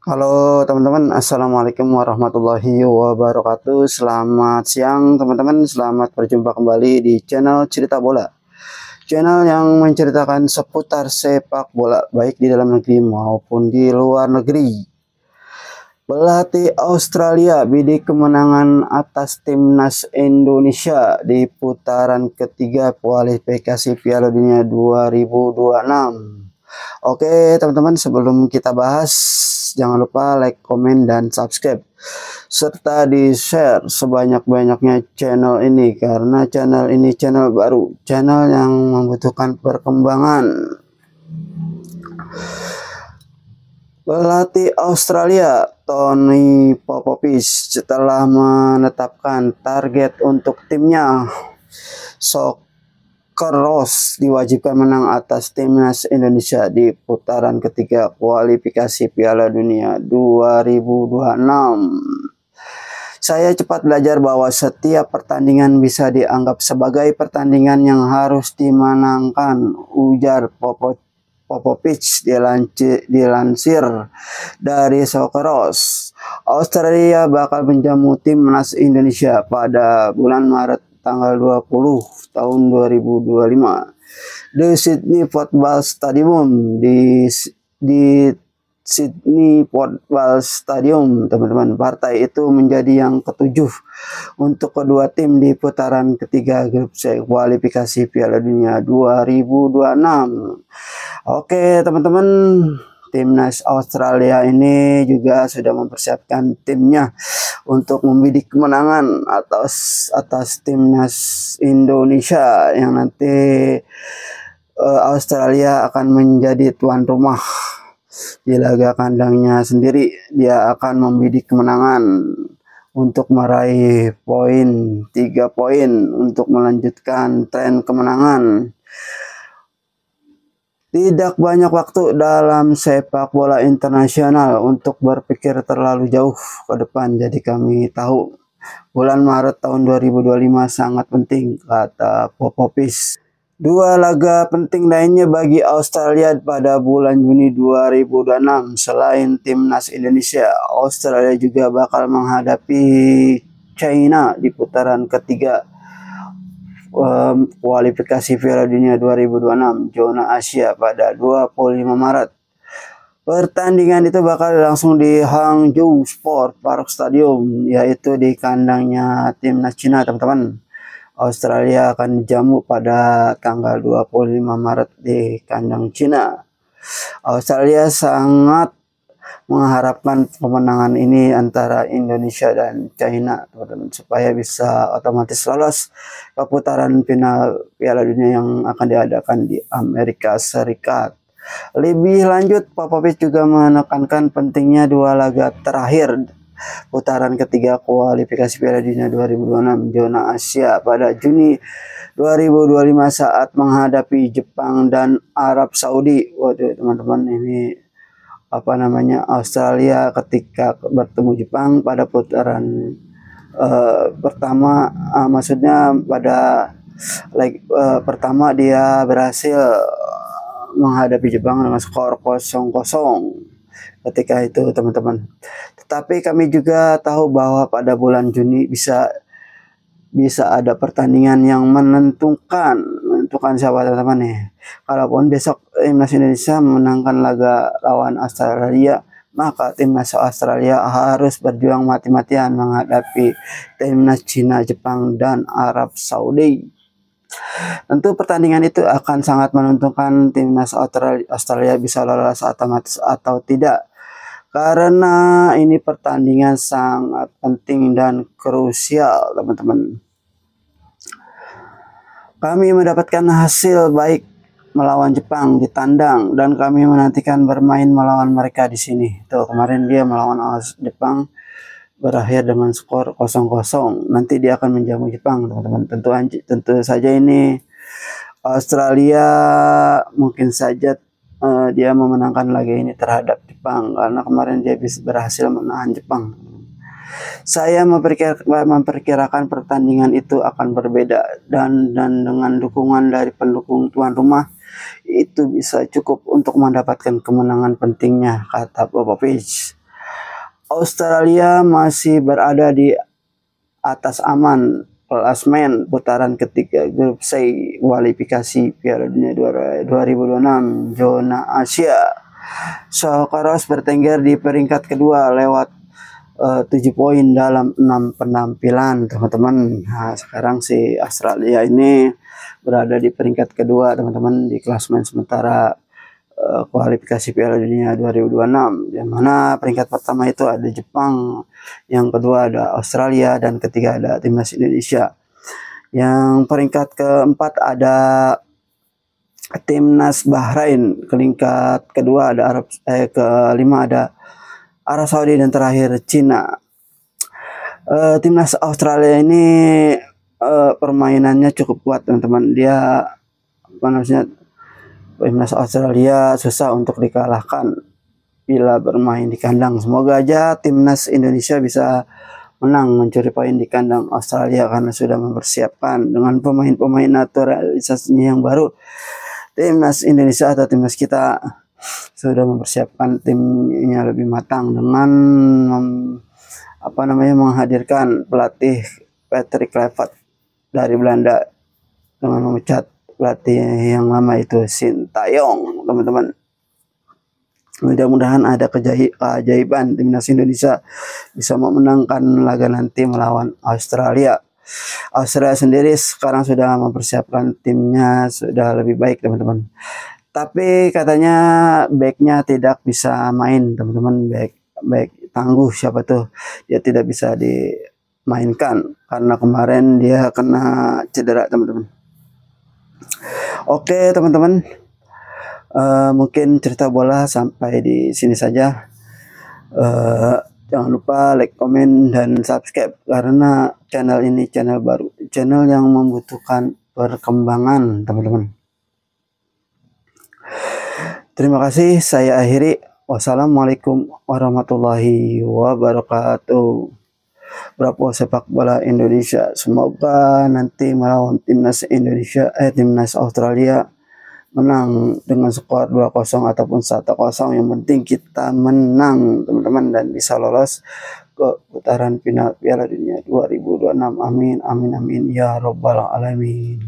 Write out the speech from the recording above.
Halo teman-teman, Assalamualaikum warahmatullahi wabarakatuh. Selamat siang teman-teman, selamat berjumpa kembali di channel Cerita Bola. Channel yang menceritakan seputar sepak bola, baik di dalam negeri maupun di luar negeri. Pelatih Australia bidik kemenangan atas timnas Indonesia di putaran ketiga kualifikasi Piala Dunia 2026. Oke teman-teman, sebelum kita bahas, jangan lupa like, komen, dan subscribe serta di share sebanyak-banyaknya channel ini, karena channel ini channel baru, channel yang membutuhkan perkembangan. Pelatih Australia Tony Popovic setelah menetapkan target untuk timnya, Socceroos diwajibkan menang atas timnas Indonesia di putaran ketiga kualifikasi Piala Dunia 2026. Saya cepat belajar bahwa setiap pertandingan bisa dianggap sebagai pertandingan yang harus dimenangkan, ujar Popovic dilansir dari Socceroos. Australia bakal menjamu timnas Indonesia pada bulan Maret tanggal 20 tahun 2025 di Sydney Football Stadium di Sydney Football Stadium, teman-teman. Partai itu menjadi yang ketujuh untuk kedua tim di putaran ketiga grup C kualifikasi Piala Dunia 2026. Oke, teman-teman, timnas Australia ini juga sudah mempersiapkan timnya untuk membidik kemenangan atas timnas Indonesia yang nanti Australia akan menjadi tuan rumah di laga kandangnya sendiri. Dia akan membidik kemenangan untuk meraih 3 poin untuk melanjutkan tren kemenangan. Tidak banyak waktu dalam sepak bola internasional untuk berpikir terlalu jauh ke depan, jadi kami tahu bulan Maret tahun 2025 sangat penting, kata Popovic. Dua laga penting lainnya bagi Australia pada bulan Juni 2026. Selain timnas Indonesia, Australia juga bakal menghadapi China di putaran ketiga kualifikasi Piala Dunia 2026 zona Asia pada 25 Maret. Pertandingan itu bakal langsung di Hangzhou Sport Park Stadium, yaitu di kandangnya timnas Cina, teman-teman. Australia akan dijamu pada tanggal 25 Maret di kandang Cina. Australia sangat mengharapkan kemenangan ini antara Indonesia dan China, teman-teman, supaya bisa otomatis lolos ke putaran final Piala Dunia yang akan diadakan di Amerika Serikat. Lebih lanjut, Popovic juga menekankan pentingnya dua laga terakhir putaran ketiga kualifikasi Piala Dunia 2026 zona Asia pada Juni 2025 saat menghadapi Jepang dan Arab Saudi. Waduh, teman-teman, ini Australia ketika bertemu Jepang pada putaran pertama, maksudnya pada pertama dia berhasil menghadapi Jepang dengan skor 0-0 ketika itu, teman-teman. Tetapi kami juga tahu bahwa pada bulan Juni bisa ada pertandingan yang menentukan siapa, teman-teman nih. Kalaupun besok timnas Indonesia menangkan laga lawan Australia, maka timnas Australia harus berjuang mati-matian menghadapi timnas Cina, Jepang, dan Arab Saudi. Tentu pertandingan itu akan sangat menentukan timnas Australia bisa lolos otomatis atau tidak, karena ini pertandingan sangat penting dan krusial, teman-teman. Kami mendapatkan hasil baik melawan Jepang di tandang dan kami menantikan bermain melawan mereka di sini. Tuh, kemarin dia melawan Jepang berakhir dengan skor 0-0. Nanti dia akan menjamu Jepang, teman-teman. Tentu saja ini Australia mungkin saja dia memenangkan laga ini terhadap Jepang, karena kemarin dia bisa berhasil menahan Jepang. Saya memperkirakan pertandingan itu akan berbeda dan dengan dukungan dari pendukung tuan rumah itu bisa cukup untuk mendapatkan kemenangan pentingnya, kata Popovic. Australia masih berada di atas aman klasmen putaran ketiga grup C kualifikasi Piala Dunia 2026 zona Asia. Sokaros bertengger di peringkat kedua lewat 7 poin dalam 6 penampilan, teman-teman. Nah, sekarang si Australia ini berada di peringkat kedua, teman-teman, di klasemen sementara kualifikasi Piala Dunia 2026, yang mana peringkat pertama itu ada Jepang, yang kedua ada Australia, dan ketiga ada timnas Indonesia. Yang peringkat keempat ada timnas Bahrain, peringkat kedua ada kelima ada Arab Saudi, dan terakhir Cina. Timnas Australia ini permainannya cukup kuat, teman-teman. Dia timnas Australia susah untuk dikalahkan bila bermain di kandang. Semoga aja timnas Indonesia bisa menang mencuri poin di kandang Australia, karena sudah mempersiapkan dengan pemain-pemain naturalisasinya yang baru. Timnas Indonesia atau timnas kita sudah mempersiapkan timnya lebih matang dengan menghadirkan pelatih Patrick Kluivert dari Belanda dengan memecat pelatih yang lama itu Sintayong, teman-teman. Mudah-mudahan ada keajaiban timnas Indonesia bisa memenangkan laga nanti melawan Australia. Australia sendiri sekarang sudah mempersiapkan timnya sudah lebih baik, teman-teman. Tapi katanya backnya tidak bisa main, teman-teman. Back tangguh siapa tuh, dia tidak bisa dimainkan karena kemarin dia kena cedera, teman-teman. Oke, teman-teman, mungkin cerita bola sampai di sini saja. Jangan lupa like, komen, dan subscribe, karena channel ini channel baru, channel yang membutuhkan perkembangan, teman-teman. Terima kasih, saya akhiri. Wassalamualaikum warahmatullahi wabarakatuh. Bravo sepak bola Indonesia, semoga nanti melawan timnas Indonesia timnas Australia menang dengan skor 2-0 ataupun 1-0. Yang penting kita menang, teman-teman, dan bisa lolos ke putaran final Piala Dunia 2026. Amin amin amin ya robbal alamin.